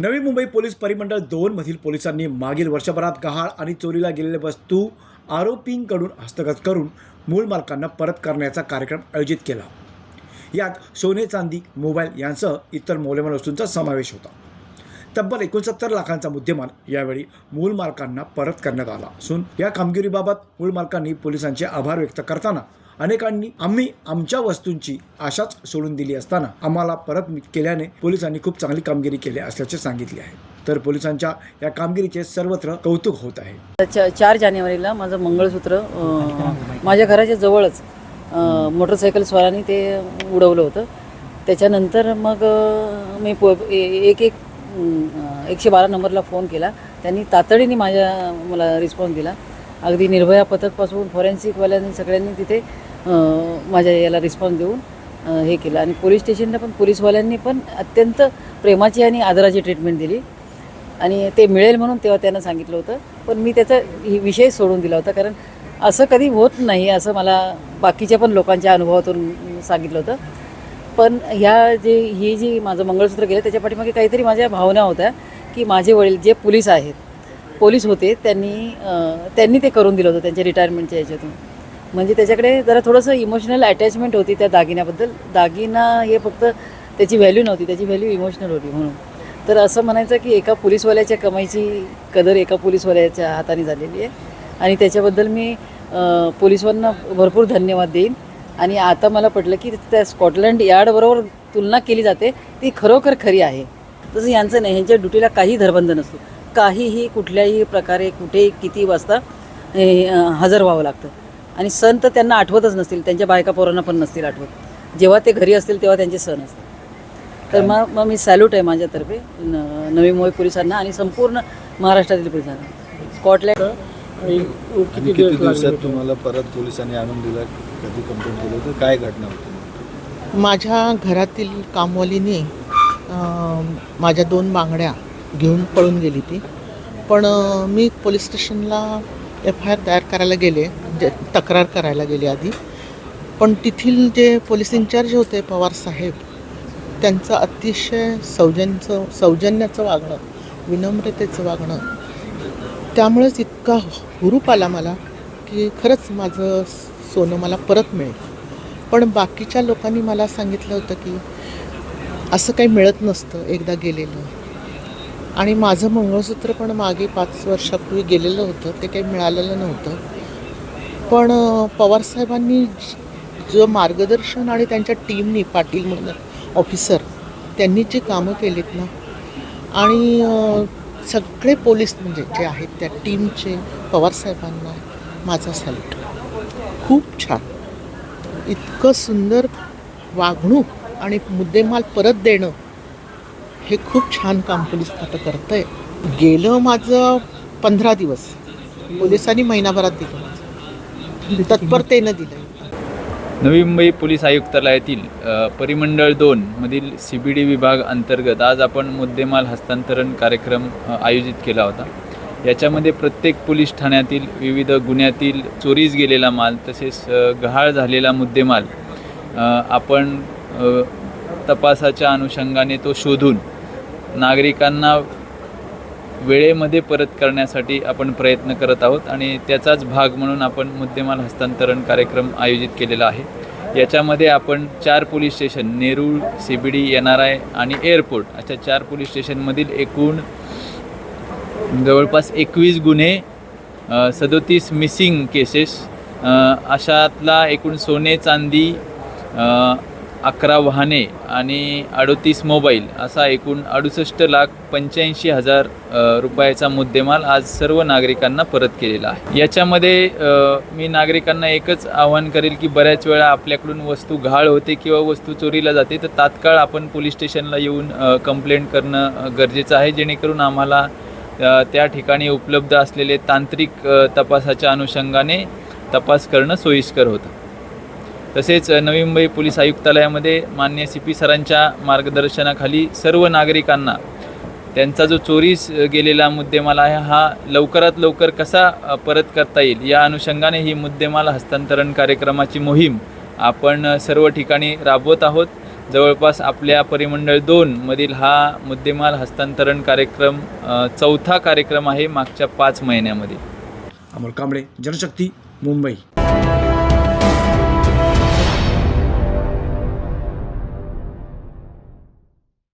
Navi Mumbai police परिमंडळ 2 मधील पोलिसांनी मागील वर्षभरात गहाळ आणि चोरीला गेलेल्या वस्तू आरोपींकडून हस्तगत करून मूळ मालकांना परत करण्याचा कार्यक्रम आयोजित केला। यात सोने, चांदी, मोबाईल यांसह इतर मौल्यवान वस्तूंचा समावेश होता। तब्बल 69 लाखांचा मुद्देमाल यावेळी मूळ मालकांना परत करण्यात आला असून या कामगिरीबाबत मूळ मालकांनी पोलिसांचे आभार व्यक्त करताना अनेकांनी आम्ही आमच्या वस्तूंची आशाच सोडून दिली असताना आम्हाला परत केल्याने पोलिसांनी खूप चांगली कामगिरी केली असल्याचे सांगितले आहे। तर पोलिसांच्या या कामगिरीचे सर्वत्र कौतुक होत आहे। 4 जानेवारीला माझं मंगळसूत्र माझ्या घराच्या जवळच मोटरसायकल स्वारांनी ते उडवलं होतं। त्याच्यानंतर मग मी 112 नंबरला फोन केला। त्यांनी तातडीने मला रिस्पॉन्स दिला। अगदी निर्भया पथकपासून फॉरेन्सिकवाल्यांनी सगळ्यांनी तिथे माझ्या याला रिस्पॉन्स देऊन हे केलं आणि पोलीस स्टेशनला पण पोलीसवाल्यांनी पण अत्यंत प्रेमाची आणि आदराची ट्रीटमेंट दिली आणि ते मिळेल म्हणून तेव्हा त्यांना सांगितलं होतं। पण मी त्याचा विषय सोडून दिला होता, कारण असं कधी होत नाही असं मला बाकीच्या पण लोकांच्या अनुभवातून सांगितलं होतं। पण ही जी माझं मंगळसूत्र गेलं त्याच्या पाठीमागे काहीतरी माझ्या भावना होत्या की माझे वडील जे पोलीस होते त्यांनी ते करून दिलं होतं त्यांच्या रिटायरमेंटच्या याच्यातून। म्हणजे त्याच्याकडे जरा थोडंसं इमोशनल अटॅचमेंट होती त्या दागिन्याबद्दल। दागिना हे फक्त त्याची व्हॅल्यू नव्हती, त्याची व्हॅल्यू इमोशनल होती म्हणून। तर असं म्हणायचं की एका पोलीसवाल्याच्या कमाईची कदर एका पोलीसवाल्याच्या हाताने झालेली आहे आणि त्याच्याबद्दल मी पोलिसांना भरपूर धन्यवाद देईन। आणि आता मला पटलं की त्या स्कॉटलंड यार्डबरोबर तुलना केली जाते ती खरोखर खरी आहे। तसं यांचं नाही, ह्यांच्या ड्युटीला काही धरबंध नसतो, काहीही कुठल्याही प्रकारे कुठेही किती वाजता हजर व्हावं लागतं। आणि सण तर त्यांना आठवतच नसतील, त्यांच्या बायका पोरांना पण नसतील आठवत। जेव्हा ते घरी असतील तेव्हा त्यांचे सण असतात। तर मग मी सॅल्यूट आहे माझ्यातर्फे नवी मुंबई पोलिसांना आणि संपूर्ण महाराष्ट्रातील पोलिसांना। स्कॉटलँड किती दिवसात तुम्हाला परत पोलिसांनी आणून दिला? कधी कंप्लेंट केली होती? काय घटना होती? माझ्या घरातील कामवालीने माझ्या 2 बांगड्या घेऊन पळून गेली ती। पण मी पोलीस स्टेशनला FIR तयार करायला गेले, तक्रार करायला गेले आधी। पण तेथील जे पोलीस इन्चार्ज होते पवार साहेब, त्यांचं अतिशय सौजन्याचं वागणं, विनम्रतेचं वागणं, त्यामुळेच इतका हुरूप आला मला की खरंच माझं सोनं मला परत मिळेल। पण बाकीच्या लोकांनी मला सांगितलं होतं की असं काही मिळत नसतं एकदा गेलेलं। आणि माझं मंगळसूत्र पण मागे 5 वर्षापूर्वी गेलेलं होतं, ते काही मिळालेलं नव्हतं। पण पवारसाहेबांनी जो मार्गदर्शन आणि त्यांच्या टीमनी, पाटील म्हणून ऑफिसर, त्यांनी जी कामं केलीत ना, आणि सगळे पोलीस म्हणजे जे आहेत त्या टीमचे पवारसाहेबांना माझा सॅल्यूट। खूप छान, इतकं सुंदर वागणूक आणि मुद्देमाल परत देणं, हे खूप छान काम पोलीस खातं करतं आहे। गेलं माझं 15 दिवस, पोलिसांनी महिनाभरात दिलं, तत्परतेनं दिलं। नवी मुंबई पोलीस आयुक्तालयातील परिमंडळ 2 मधील CBD विभाग अंतर्गत आज आपण मुद्देमाल हस्तांतरण कार्यक्रम आयोजित केला होता। याच्यामध्ये प्रत्येक पोलीस ठाण्यातील विविध गुन्ह्यातील चोरीस गेलेला माल तसेच गहाळ झालेला मुद्देमाल आपण तपासाच्या अनुषंगाने तो शोधून नागरिकांना वेळेमध्ये परत करण्यासाठी आपण प्रयत्न करत आहोत आणि त्याचाच भाग म्हणून आपण मुद्देमाल हस्तांतरण कार्यक्रम आयोजित केलेला आहे। याच्यामध्ये आपण 4 police station, Nerul, CBD, NRI आणि एअरपोर्ट अशा 4 पोलीस स्टेशनमधील एकूण जवळपास 21 गुन्हे, 37 मिसिंग केसेस, अशातला एकूण सोने, चांदी, 11 वाहने आणि 38 मोबाईल असा एकूण 68,85,000 रुपयाचा मुद्देमाल आज सर्व नागरिकांना परत केलेला आहे। याच्यामध्ये मी नागरिकांना एकच आवाहन करेल की बऱ्याच वेळा आपल्याकडून वस्तू गहाळ होते किंवा वस्तू चोरीला जाते, तर तात्काळ आपण पोलीस स्टेशनला येऊन कंप्लेंट करणं गरजेचं आहे, जेणेकरून आम्हाला त्या ठिकाणी उपलब्ध असलेले तांत्रिक तपासाच्या अनुषंगाने तपास करणं सोयीस्कर होतं। तसेच नवी मुंबई पोलीस आयुक्तालयामध्ये माननीय CP सरांच्या मार्गदर्शनाखाली सर्व नागरिकांना त्यांचा जो चोरीस गेलेला मुद्देमाल आहे हा लवकरात लवकर कसा परत करता येईल या अनुषंगाने ही मुद्देमाल हस्तांतरण कार्यक्रमाची मोहीम आपण सर्व ठिकाणी राबवत आहोत। जवळपास आपल्या परिमंडळ 2 मधील हा मुद्देमाल हस्तांतरण कार्यक्रम चौथा कार्यक्रम आहे मागच्या 5 महिन्यामध्ये. अमोल कांबळे, जनशक्ती, मुंबई.